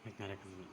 Naik dulu.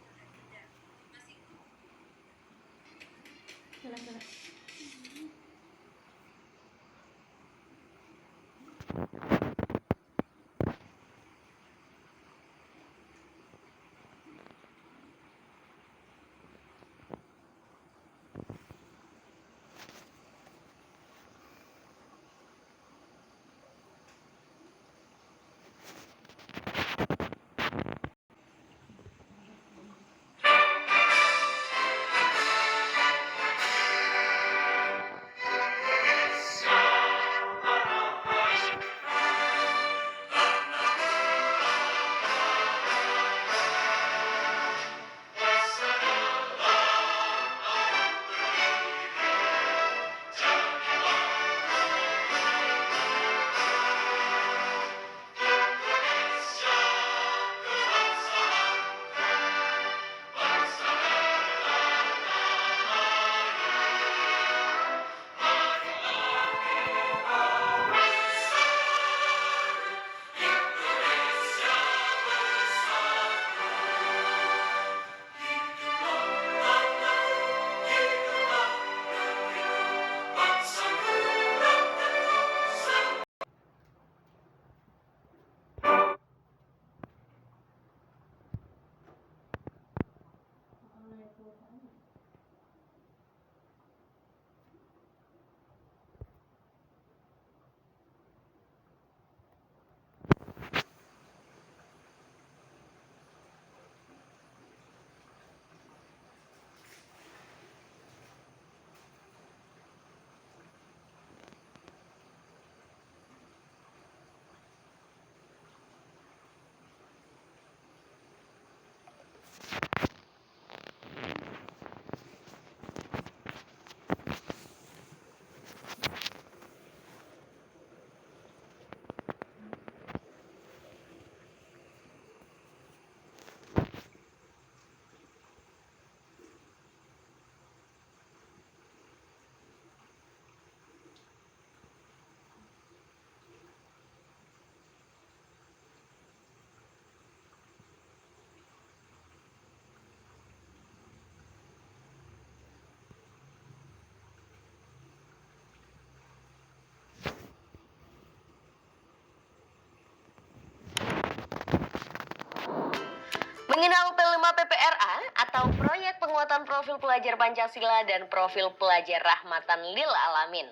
Mengenal P5 PPRA atau Proyek Penguatan Profil Pelajar Pancasila dan Profil Pelajar Rahmatan Lil Alamin.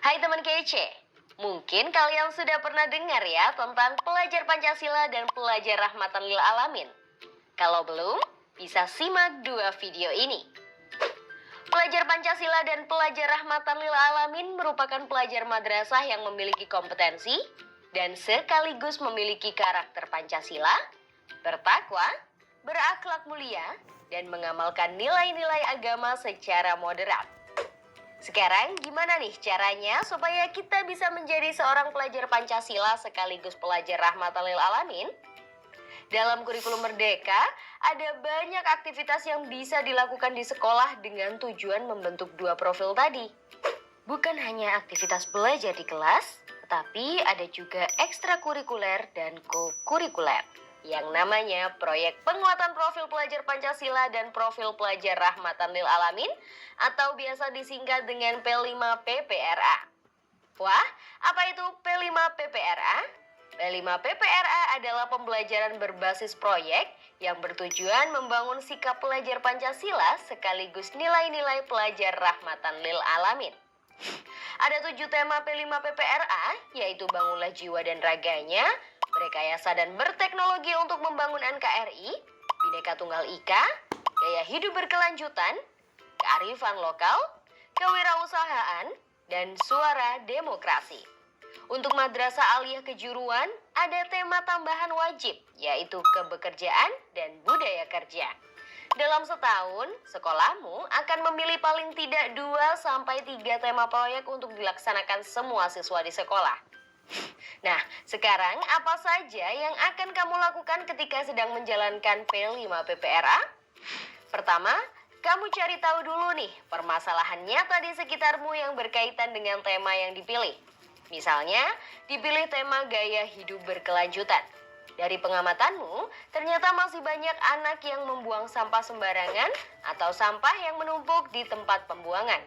Hai teman kece, mungkin kalian sudah pernah dengar ya tentang pelajar Pancasila dan pelajar Rahmatan Lil Alamin. Kalau belum, bisa simak dua video ini. Pelajar Pancasila dan pelajar Rahmatan Lil Alamin merupakan pelajar madrasah yang memiliki kompetensi dan sekaligus memiliki karakter Pancasila, bertakwa, berakhlak mulia, dan mengamalkan nilai-nilai agama secara moderat. Sekarang gimana nih caranya supaya kita bisa menjadi seorang pelajar Pancasila sekaligus pelajar Rahmatan Lil Alamin? Dalam kurikulum Merdeka, ada banyak aktivitas yang bisa dilakukan di sekolah dengan tujuan membentuk dua profil tadi. Bukan hanya aktivitas belajar di kelas, tetapi ada juga ekstrakurikuler dan kokurikuler yang namanya Proyek Penguatan Profil Pelajar Pancasila dan Profil Pelajar Rahmatan Lil Alamin atau biasa disingkat dengan P5 PPRA. Wah, apa itu P5 PPRA? P5 PPRA adalah pembelajaran berbasis proyek yang bertujuan membangun sikap pelajar Pancasila sekaligus nilai-nilai pelajar Rahmatan Lil Alamin. Ada 7 tema P5 PPRA, yaitu bangunlah jiwa dan raganya, berekayasa dan berteknologi untuk membangun NKRI, Bhinneka Tunggal Ika, gaya hidup berkelanjutan, kearifan lokal, kewirausahaan, dan suara demokrasi. Untuk Madrasah Aliyah Kejuruan, ada tema tambahan wajib, yaitu kebekerjaan dan budaya kerja. Dalam setahun, sekolahmu akan memilih paling tidak 2-3 tema proyek untuk dilaksanakan semua siswa di sekolah. Nah, sekarang apa saja yang akan kamu lakukan ketika sedang menjalankan P5 PPRA? Pertama, kamu cari tahu dulu nih permasalahan nyata di sekitarmu yang berkaitan dengan tema yang dipilih. Misalnya, dipilih tema gaya hidup berkelanjutan. Dari pengamatanmu, ternyata masih banyak anak yang membuang sampah sembarangan atau sampah yang menumpuk di tempat pembuangan.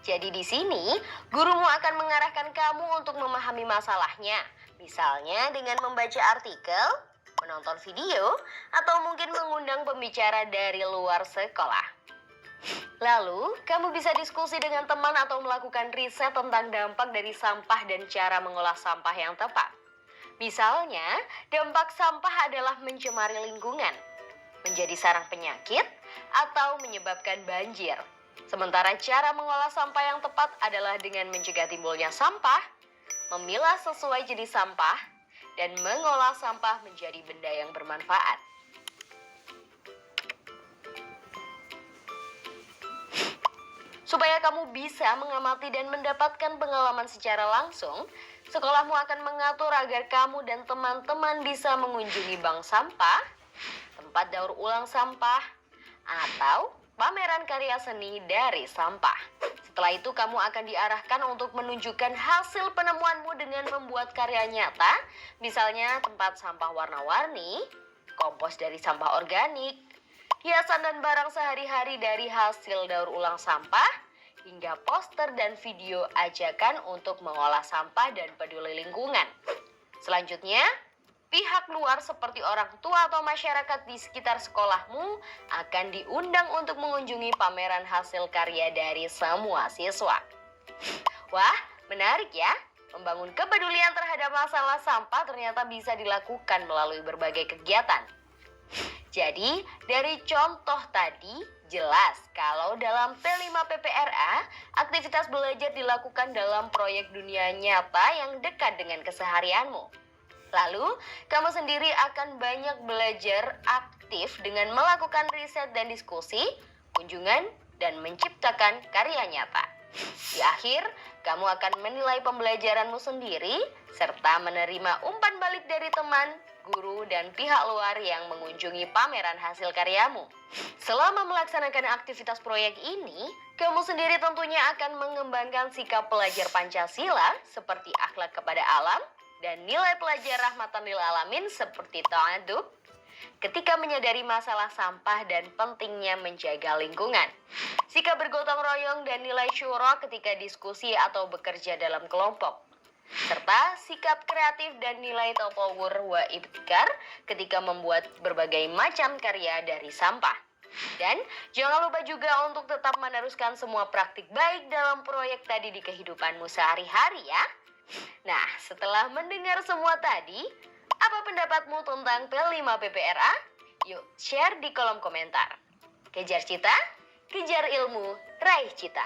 Jadi di sini, gurumu akan mengarahkan kamu untuk memahami masalahnya. Misalnya dengan membaca artikel, menonton video, atau mungkin mengundang pembicara dari luar sekolah. Lalu, kamu bisa diskusi dengan teman atau melakukan riset tentang dampak dari sampah dan cara mengolah sampah yang tepat. Misalnya, dampak sampah adalah mencemari lingkungan, menjadi sarang penyakit, atau menyebabkan banjir. Sementara cara mengolah sampah yang tepat adalah dengan mencegah timbulnya sampah, memilah sesuai jenis sampah, dan mengolah sampah menjadi benda yang bermanfaat. Supaya kamu bisa mengamati dan mendapatkan pengalaman secara langsung, sekolahmu akan mengatur agar kamu dan teman-teman bisa mengunjungi bank sampah, tempat daur ulang sampah, atau pameran karya seni dari sampah. Setelah itu kamu akan diarahkan untuk menunjukkan hasil penemuanmu dengan membuat karya nyata, misalnya tempat sampah warna-warni, kompos dari sampah organik, hiasan dan barang sehari-hari dari hasil daur ulang sampah, hingga poster dan video ajakan untuk mengolah sampah dan peduli lingkungan. Selanjutnya, pihak luar seperti orang tua atau masyarakat di sekitar sekolahmu akan diundang untuk mengunjungi pameran hasil karya dari semua siswa. Wah, menarik ya! Membangun kepedulian terhadap masalah sampah ternyata bisa dilakukan melalui berbagai kegiatan. Jadi, dari contoh tadi, jelas kalau dalam P5PPRA, aktivitas belajar dilakukan dalam proyek dunia nyata yang dekat dengan keseharianmu. Lalu, kamu sendiri akan banyak belajar aktif dengan melakukan riset dan diskusi, kunjungan, dan menciptakan karya nyata. Di akhir, kamu akan menilai pembelajaranmu sendiri, serta menerima umpan balik dari teman, guru, dan pihak luar yang mengunjungi pameran hasil karyamu. Selama melaksanakan aktivitas proyek ini, kamu sendiri tentunya akan mengembangkan sikap pelajar Pancasila seperti akhlak kepada alam dan nilai pelajar rahmatan lil alamin seperti ta'adub ketika menyadari masalah sampah dan pentingnya menjaga lingkungan. Sikap bergotong royong dan nilai syura ketika diskusi atau bekerja dalam kelompok. Serta sikap kreatif dan nilai tatawur wa ibtikar ketika membuat berbagai macam karya dari sampah. Dan jangan lupa juga untuk tetap meneruskan semua praktik baik dalam proyek tadi di kehidupanmu sehari-hari ya. Nah, setelah mendengar semua tadi, apa pendapatmu tentang P5PPRA? Yuk share di kolom komentar. Kejar cita, kejar ilmu, raih cita.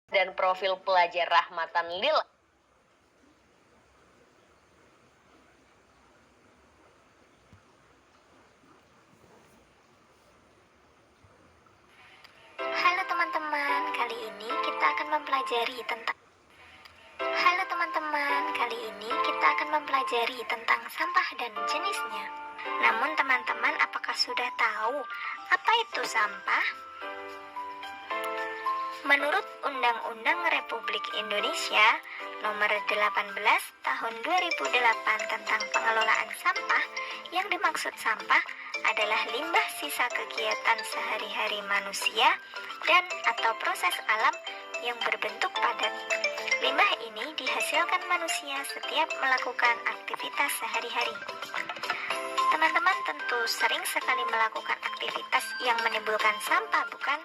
Dan profil pelajar rahmatan lil. Halo teman-teman, kali ini kita akan mempelajari tentang sampah dan jenisnya. Namun teman-teman, apakah sudah tahu apa itu sampah? Menurut Undang-Undang Republik Indonesia Nomor 18 Tahun 2008 tentang pengelolaan sampah, yang dimaksud sampah adalah limbah sisa kegiatan sehari-hari manusia dan atau proses alam yang berbentuk padat. Limbah ini dihasilkan manusia setiap melakukan aktivitas sehari-hari. Teman-teman tentu sering sekali melakukan aktivitas yang menimbulkan sampah, bukan?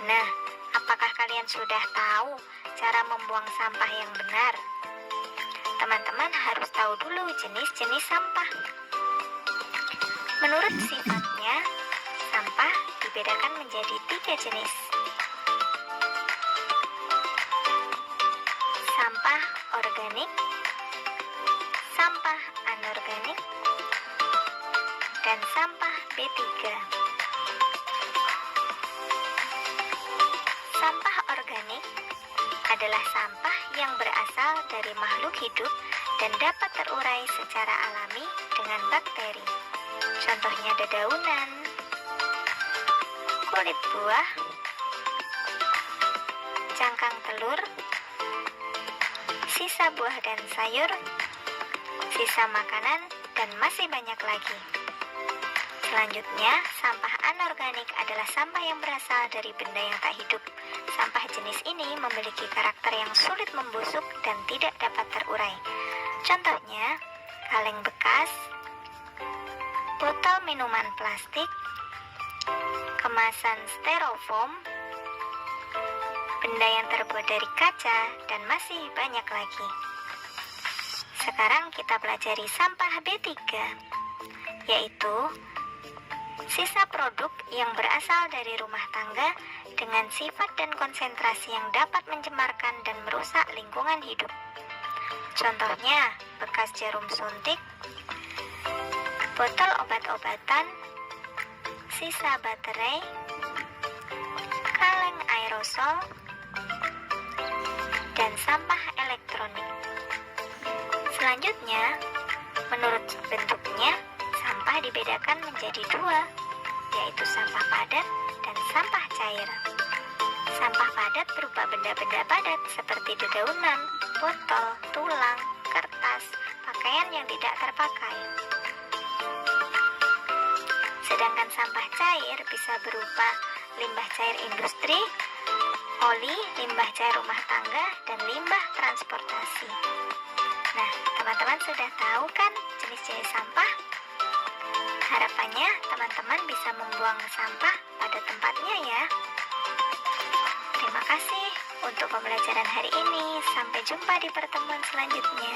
Nah, apakah kalian sudah tahu cara membuang sampah yang benar? Teman-teman harus tahu dulu jenis-jenis sampah. Menurut sifatnya, sampah dibedakan menjadi 3 jenis. Sampah organik, sampah anorganik, dan sampah B3. Sampah organik adalah sampah yang berasal dari makhluk hidup dan dapat terurai secara alami dengan bakteri. Contohnya dedaunan, kulit buah, cangkang telur, sisa buah dan sayur, sisa makanan, dan masih banyak lagi. Selanjutnya, sampah anorganik adalah sampah yang berasal dari benda yang tak hidup. Sampah jenis ini memiliki karakter yang sulit membusuk dan tidak dapat terurai. Contohnya, kaleng bekas, botol minuman plastik, kemasan styrofoam, benda yang terbuat dari kaca, dan masih banyak lagi. Sekarang kita pelajari sampah B3, yaitu sisa produk yang berasal dari rumah tangga dengan sifat dan konsentrasi yang dapat mencemarkan dan merusak lingkungan hidup. Contohnya, bekas jarum suntik, botol obat-obatan, sisa baterai, kaleng aerosol, dan sampah elektronik. Selanjutnya, menurut bentuknya, sampah dibedakan menjadi 2, yaitu sampah padat dan sampah cair. Sampah padat berupa benda-benda padat seperti dedaunan, botol, tulang, kertas, pakaian yang tidak terpakai. Sedangkan sampah cair bisa berupa limbah cair industri, oli, limbah cair rumah tangga, dan limbah transportasi. Nah, teman-teman sudah tahu kan jenis-jenis sampah? Harapannya teman-teman bisa membuang sampah pada tempatnya ya. Terima kasih untuk pembelajaran hari ini. Sampai jumpa di pertemuan selanjutnya.